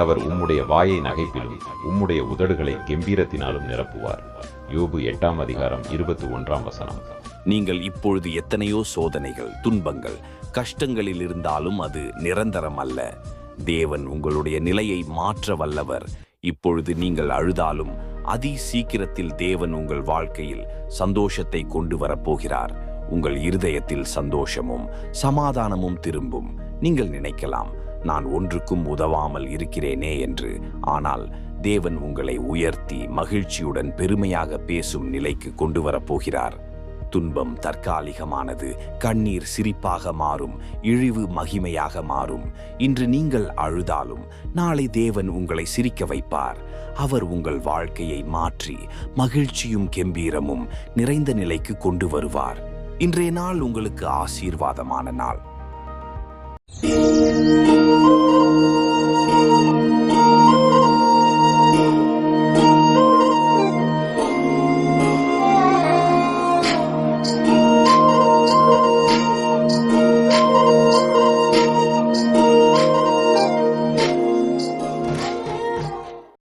அவர் உம்முடைய வாயை நகைப்பிலும் உம்முடைய உதடுகளை கெம்பீரத்தினாலும் நிரப்புவார். யோபு 8:21. நீங்கள் இப்பொழுது எத்தனையோ சோதனைகள், துன்பங்கள், கஷ்டங்களில் இருந்தாலும் அது நிரந்தரம் அல்ல. தேவன் உங்களுடைய நிலையை மாற்ற வல்லவர். இப்பொழுது நீங்கள் அழுதாலும் அதி சீக்கிரத்தில் தேவன் உங்கள் வாழ்க்கையில் சந்தோஷத்தை கொண்டு வரப்போகிறார். உங்கள் இருதயத்தில் சந்தோஷமும் சமாதானமும் திரும்பும். நீங்கள் நினைக்கலாம், நான் ஒன்றுக்கும் உதவாமல் இருக்கிறேனே என்று. ஆனால் தேவன் உங்களை உயர்த்தி மகிழ்ச்சியுடன் பெருமையாக பேசும் நிலைக்கு கொண்டு வரப்போகிறார். துன்பம் தற்காலிகமானது. கண்ணீர் சிரிப்பாக மாறும், இழிவு மகிமையாக மாறும். இன்று நீங்கள் அழுதாலும் நாளை தேவன் உங்களை சிரிக்க வைப்பார். அவர் உங்கள் வாழ்க்கையை மாற்றி மகிழ்ச்சியும் கெம்பீரமும் நிறைந்த நிலைக்கு கொண்டு வருவார். இன்றைய நாள் உங்களுக்கு ஆசீர்வாதமான நாள்.